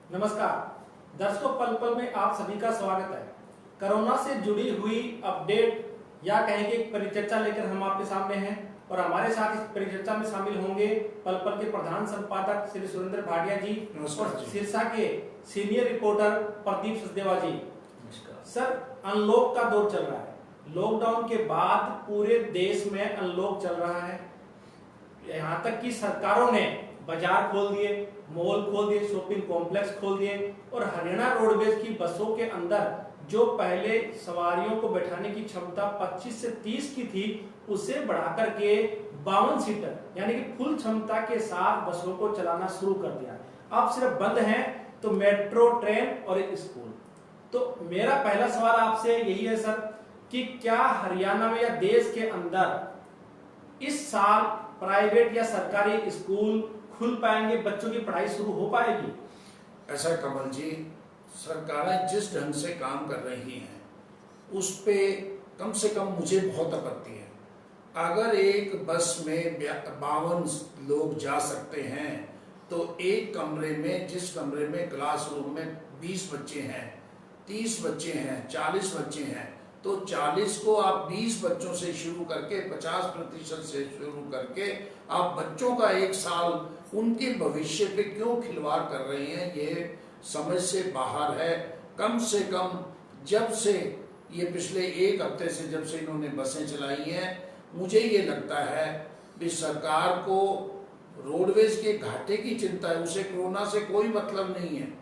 नमस्कार दर्शकों, पल पल में आप सभी का स्वागत है। कोरोना से जुड़ी हुई अपडेट या कहें कि परिचर्चा लेकर हम आपके सामने हैं और हमारे साथ इस परिचर्चा में शामिल होंगे पल पल के प्रधान संपादक श्री सुरेंद्र भाटिया जी और शीर्षा के सीनियर रिपोर्टर प्रदीप सचदेवा जी। सर, अनलॉक का दौर चल रहा है। लॉकडाउन के बाद पूरे देश में अनलॉक चल रहा है। यहाँ तक कि सरकारों ने बाजार खोल दिए, मॉल खोल दिए, शॉपिंग कॉम्प्लेक्स खोल दिए और हरियाणा रोडवेज की बसों के अंदर जो पहले सवारियों को बैठाने की क्षमता 25 से 30 की थी, उसे बढ़ाकर के 52 सीटर यानी कि फुल क्षमता के साथ बसों को चलाना शुरू कर दिया। अब सिर्फ बंद हैं तो मेट्रो, ट्रेन और स्कूल। तो मेरा पहला सवाल आपसे यही है सर कि क्या हरियाणा में या देश के अंदर इस साल प्राइवेट या सरकारी स्कूल खुल पाएंगे, बच्चों की पढ़ाई शुरू हो पाएगी? ऐसा कमल जी, सरकारें जिस ढंग से काम कर रही हैं उस पे कम से कम मुझे बहुत आपत्ति है। अगर एक बस में 52 लोग जा सकते हैं तो एक कमरे में, जिस कमरे में क्लासरूम में 20 बच्चे हैं, 30 बच्चे हैं, 40 बच्चे हैं, तो 40 को आप 20 बच्चों से शुरू करके 50% से शुरू करके आप बच्चों का एक साल उनके भविष्य पे क्यों खिलवाड़ कर रहे हैं, ये समझ से बाहर है। कम से कम जब से ये पिछले एक हफ्ते से जब से इन्होंने बसें चलाई हैं, मुझे ये लगता है कि सरकार को रोडवेज के घाटे की चिंता है। उसे कोरोना से कोई मतलब नहीं है।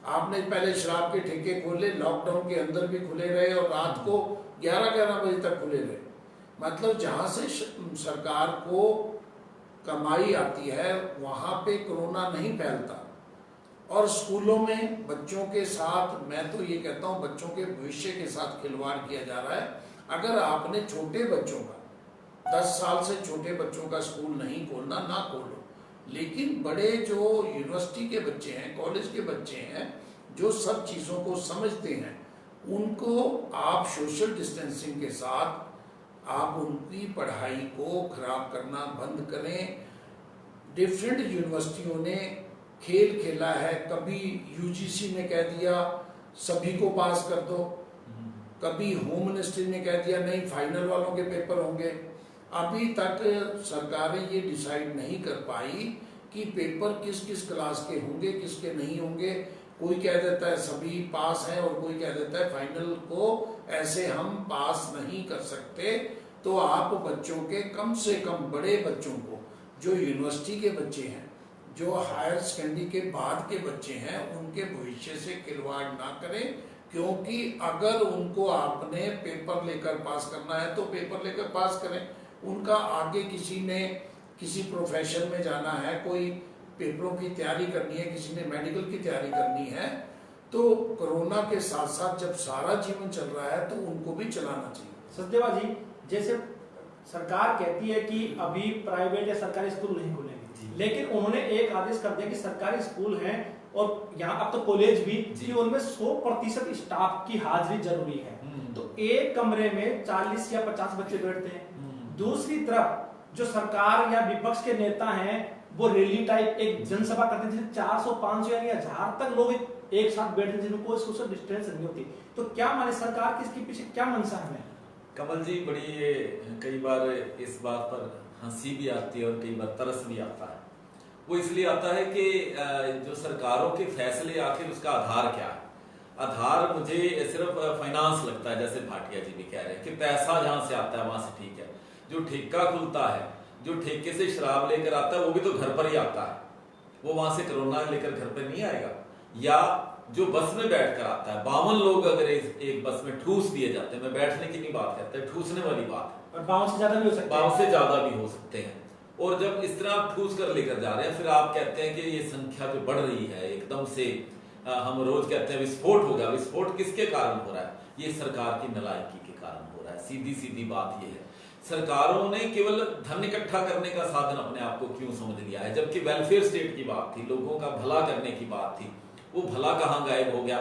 आपने पहले शराब के ठेके खोले, लॉकडाउन के अंदर भी खुले रहे और रात को 11-11 बजे तक खुले रहे। मतलब जहां से सरकार को कमाई आती है वहां पे कोरोना नहीं फैलता। और स्कूलों में बच्चों के साथ, मैं तो ये कहता हूँ, बच्चों के भविष्य के साथ खिलवाड़ किया जा रहा है। अगर आपने छोटे बच्चों का, 10 साल से छोटे बच्चों का स्कूल नहीं खोलना, ना खोलो, लेकिन बड़े जो यूनिवर्सिटी के बच्चे हैं, कॉलेज के बच्चे हैं, जो सब चीज़ों को समझते हैं, उनको आप सोशल डिस्टेंसिंग के साथ आप उनकी पढ़ाई को खराब करना बंद करें। डिफरेंट यूनिवर्सिटियों ने खेल खेला है। कभी यूजीसी ने कह दिया सभी को पास कर दो, कभी होम मिनिस्ट्री ने कह दिया नहीं फाइनल वालों के पेपर होंगे। अभी तक सरकारें ये डिसाइड नहीं कर पाई कि पेपर किस किस क्लास के होंगे, किसके नहीं होंगे। कोई कह देता है सभी पास हैं और कोई कह देता है फाइनल को ऐसे हम पास नहीं कर सकते। तो आप बच्चों के, कम से कम बड़े बच्चों को, जो यूनिवर्सिटी के बच्चे हैं, जो हायर सेकेंडरी के बाद के बच्चे हैं, उनके भविष्य से खिलवाड़ ना करें। क्योंकि अगर उनको आपने पेपर लेकर पास करना है तो पेपर लेकर पास करें। उनका आगे किसी ने किसी प्रोफेशन में जाना है, कोई पेपरों की तैयारी करनी है, किसी ने मेडिकल की तैयारी करनी है, तो कोरोना के साथ साथ जब सारा जीवन चल रहा है तो उनको भी चलाना चाहिए। सचदेवा जी, जैसे सरकार कहती है कि अभी प्राइवेट या सरकारी स्कूल नहीं खुलेंगे, लेकिन उन्होंने एक आदेश कर दिया कि सरकारी स्कूल हैं और यहाँ अब तो कॉलेज भी, कि उनमें 100% स्टाफ की हाजिरी जरूरी है। तो एक कमरे में 40 या 50 बच्चे बैठते हैं। दूसरी तरफ जो सरकार या विपक्ष के नेता हैं वो रैली टाइप एक जनसभा करते हैं, 400, 500 या 1000 तक लोग एक साथ बैठे, जिनको सोशल डिस्टेंस नहीं होती। तो क्या माने सरकार की इसके पीछे क्या मंशा है? कमल जी, बड़ी कई बार इस बात पर हंसी भी आती है और कई बार तरस भी आता है। वो इसलिए आता है कि जो सरकारों के फैसले, आखिर उसका आधार क्या है? आधार मुझे सिर्फ फाइनेंस लगता है, जैसे भाटिया जी भी कह रहे हैं कि पैसा जहां से आता है वहां से ठीक है। जो ठेका खुलता है, जो ठेके से शराब लेकर आता है, वो भी तो घर पर ही आता है, वो वहां से कोरोना लेकर घर पर नहीं आएगा। या जो बस में बैठकर आता है, 52 लोग अगर एक बस में ठूस दिए जाते हैं, मैं बैठने की नहीं बात करता, ठूसने वाली बात है, और 52 से ज्यादा भी हो सकते हैं, 52 से ज्यादा भी हो सकते हैं। और जब इस तरह आप ठूस कर लेकर जा रहे हैं, फिर आप कहते हैं कि ये संख्या जो बढ़ रही है एकदम से, हम रोज कहते हैं विस्फोट हो गया। विस्फोट किसके कारण हो रहा है? ये सरकार की नालायकी के कारण हो रहा है। सीधी सीधी बात ये है, सरकारों ने केवल धन इकट्ठा करने का साधन अपने आप को क्यों समझ लिया है, जबकि वेलफेयर स्टेट की बात थी, लोगों का भला करने की बात थी। वो भला कहाँ गायब हो गया?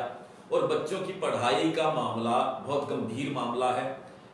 और बच्चों की पढ़ाई का मामला बहुत गंभीर मामला है,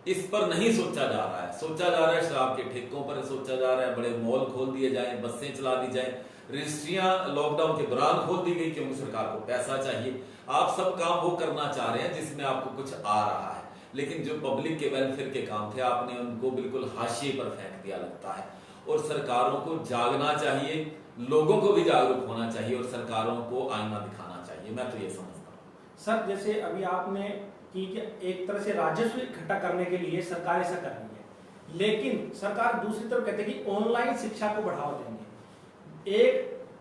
इस पर नहीं सोचा जा रहा है। सोचा जा रहा है शराब के ठेकों पर सोचा जा रहा है, बड़े मॉल खोल दिए जाए, बसें चला दी जाए। रजिस्ट्रियां लॉकडाउन के दौरान खोल दी गई क्योंकि सरकार को पैसा चाहिए। आप सब काम वो करना चाह रहे हैं जिसमें आपको कुछ आ रहा है, लेकिन जो पब्लिक के वेलफेयर के काम थे आपने उनको बिल्कुल हाशिए पर फेंक दिया लगता है। और सरकारों को जागना चाहिए, लोगों को भी जागरूक होना चाहिए और सरकारों को आईना दिखाना चाहिए। मैं तो ये समझता हूँ। सर, जैसे अभी आपने कि एक तरह से राजस्व इकट्ठा करने के लिए सरकार ऐसा कर रही है, लेकिन सरकार दूसरी तरफ कहते हैं कि ऑनलाइन शिक्षा को बढ़ावा देंगे। एक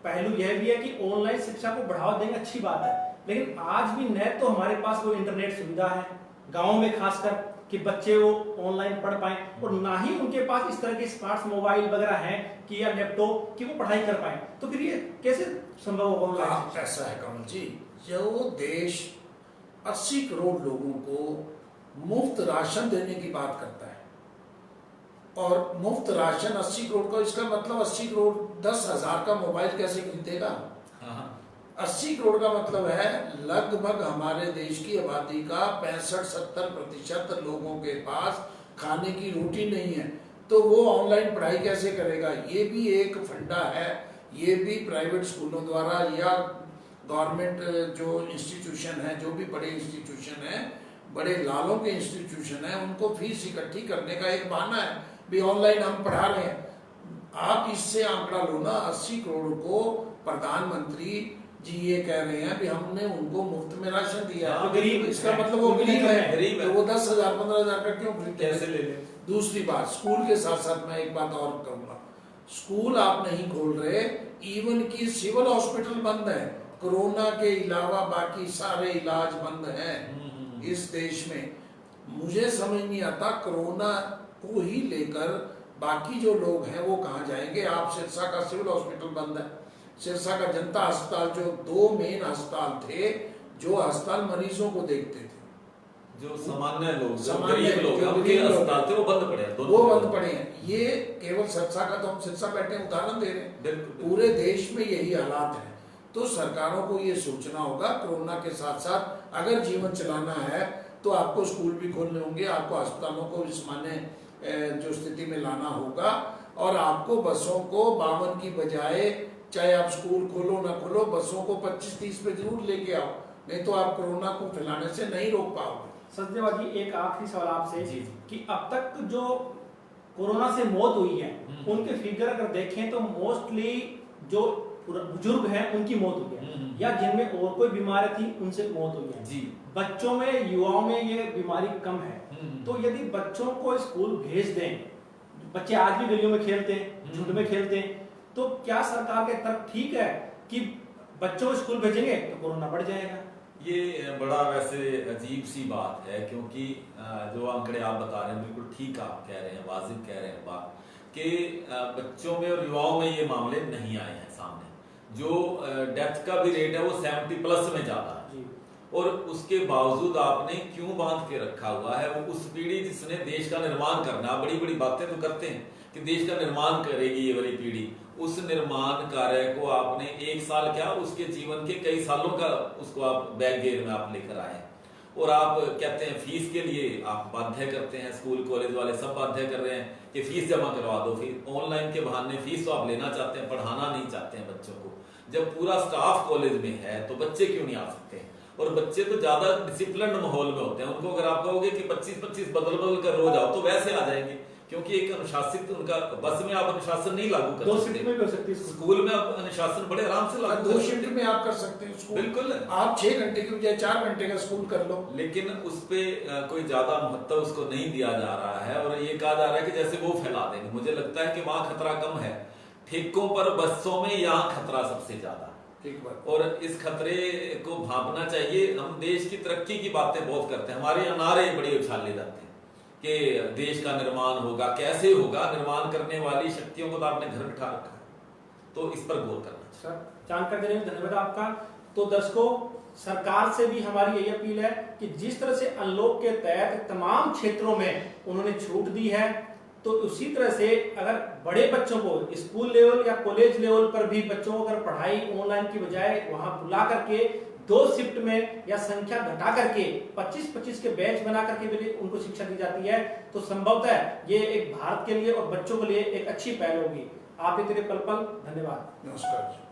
पहलू यह भी है कि ऑनलाइन शिक्षा को बढ़ावा देंगे, अच्छी बात है, लेकिन आज भी न तो हमारे पास वो इंटरनेट सुविधा है गाँव में खासकर कि बच्चे वो ऑनलाइन पढ़ पाए, और ना ही उनके पास इस तरह के स्मार्ट मोबाइल वगैरह हैं कि या लैपटॉप कि वो पढ़ाई कर पाए। तो फिर ये कैसे संभव होगा ऑनलाइन? ऐसा है कमल जी, जो देश 80 करोड़ लोगों को मुफ्त राशन देने की बात करता है, और मुफ्त राशन 80 करोड़ का, इसका मतलब 80 करोड़ 10,000 का मोबाइल कैसे खरीदेगा? 80 करोड़ का मतलब है लगभग हमारे देश की आबादी का 65-70% लोगों के पास खाने की रोटी नहीं है, तो वो ऑनलाइन पढ़ाई कैसे करेगा? ये भी एक फंडा है। ये भी प्राइवेट स्कूलों द्वारा या गवर्नमेंट जो इंस्टीट्यूशन है, जो भी बड़े इंस्टीट्यूशन है, बड़े लालों के इंस्टीट्यूशन है, उनको फीस इकट्ठी करने का एक बहाना है भी ऑनलाइन हम पढ़ा रहे हैं। आप इससे आंकड़ा लो ना, 80 करोड़ को प्रधानमंत्री जी ये कह रहे हैं भी हमने उनको मुफ्त में राशन दिया है, गरीब, इसका मतलब वो गरीब है, तो वो 10,000 15,000 का क्यों खरीदते कैसे ले ले? दूसरी बात, स्कूल के साथ साथ मैं एक बात और कहूंगा, स्कूल आप नहीं खोल रहे, इवन की सिविल हॉस्पिटल बंद है, कोरोना के अलावा बाकी सारे इलाज बंद हैं इस देश में। मुझे समझ नहीं आता कोरोना को ही लेकर बाकी जो लोग हैं वो कहाँ जाएंगे? आप सिरसा का सिविल हॉस्पिटल बंद है, सिरसा का जनता अस्पताल, जो 2 मेन अस्पताल थे जो अस्पताल मरीजों को देखते थे, जो सामान्य लोग, सामान्य गरीब लोग, उनके अस्पताल थे वो बंद पड़े हैं, वो बंद पड़े हैं। ये केवल सिरसा का, तो हम सिरसा बैठे उदाहरण दे रहे हैं, पूरे देश में यही हालात है। तो सरकारों को ये सोचना होगा, कोरोना के साथ साथ अगर जीवन चलाना है तो आपको स्कूल भी खोलने होंगे, आपको अस्पतालों को इस माने जो स्थिति में लाना होगा, और आपको बसों को 52 की बजाय, चाहे आप स्कूल खोलो ना खोलो, बसों को 25-30 पे जरूर लेके आओ, नहीं तो आप कोरोना को फैलाने से नहीं रोक पाओगे। सचदेवा जी, एक आखिरी सवाल आपसे कि अब तक जो कोरोना से मौत हुई है उनके फिगर अगर देखें तो मोस्टली जो बुजुर्ग हैं उनकी मौत हुई है, या जिनमें और कोई बीमारी थी उनसे मौत हुई है जी। बच्चों में, युवाओं में ये बीमारी कम है। तो यदि बच्चों को स्कूल भेज दें, बच्चे आज भी गलियों में खेलते हैं, झुंड में खेलते हैं, तो क्या सरकार के तर्क ठीक है कि बच्चों को स्कूल भेजेंगे तो कोरोना बढ़ जाएगा? ये बड़ा वैसे अजीब सी बात है, क्योंकि जो आंकड़े आप बता रहे हैं बिल्कुल ठीक आप कह रहे हैं, वाजिब कह रहे हैं बात कि बच्चों में और युवाओं में ये मामले नहीं आए हैं सामने। जो डेथ का भी रेट है वो 70+ में ज्यादा है, और उसके बावजूद आपने क्यों बांध के रखा हुआ है? वो उस पीढ़ी जिसने देश का निर्माण करना, आप बड़ी बड़ी बातें तो करते हैं कि देश का निर्माण करेगी ये वाली पीढ़ी, उस निर्माण कार्य को आपने 1 साल क्या, उसके जीवन के कई सालों का उसको आप बैकगेयर में आप लेकर आए, और आप कहते हैं फीस के लिए आप बाध्य करते हैं, स्कूल कॉलेज वाले सब बाध्य कर रहे हैं कि फीस जमा करवा दो, फिर ऑनलाइन के बहाने फीस तो आप लेना चाहते हैं, पढ़ाना नहीं चाहते हैं बच्चों को। जब पूरा स्टाफ कॉलेज में है तो बच्चे क्यों नहीं आ सकते हैं? और बच्चे तो ज्यादा डिसिप्लिन माहौल में होते हैं, उनको अगर आप कहोगे कि 25-25 बदल कर रोज आओ तो वैसे आ जाएंगे, क्योंकि एक अनुशासित उनका, बस में आप अनुशासन नहीं लागू कर सकते, 2 शिफ्ट में भी हो सकती है, स्कूल में आप अनुशासन बड़े आराम से लागू 2 शिफ्ट में आप कर सकते हैं स्कूल, बिल्कुल। आप 6 घंटे की बजाय 4 घंटे का स्कूल कर लो, लेकिन उस पे कोई ज्यादा महत्व उसको नहीं दिया जा रहा है, और ये कहा जा रहा है कि जैसे वो फैला देंगे। मुझे लगता है कि वहां खतरा कम है, ठेकों पर, बसों में यहाँ खतरा सबसे ज्यादा, और इस खतरे को भांपना चाहिए। हम देश की तरक्की की बातें बहुत करते हैं, हमारे यहाँ नारे बड़े उछाले जाते हैं कि देश का निर्माण होगा, कैसे होगा? निर्माण करने वाली शक्तियों को तो आपने घर बिठा रखा है, तो इस पर गौर करना चाहिए। सर, जानकारी देने में धन्यवाद आपका। तो दर्शकों, सरकार से भी हमारी यही अपील है कि जिस तरह से अनलॉक के तहत तमाम क्षेत्रों में उन्होंने छूट दी है, तो उसी तरह से अगर बड़े बच्चों को स्कूल लेवल या कॉलेज लेवल पर भी बच्चों को अगर पढ़ाई ऑनलाइन की बजाय वहां बुला करके 2 शिफ्ट में या संख्या घटा करके 25-25 के बैच बना करके भी उनको शिक्षा दी जाती है, तो संभवतः ये एक भारत के लिए और बच्चों के लिए एक अच्छी पहल होगी। आप भी तेरे पल पल। धन्यवाद। नमस्कार जी।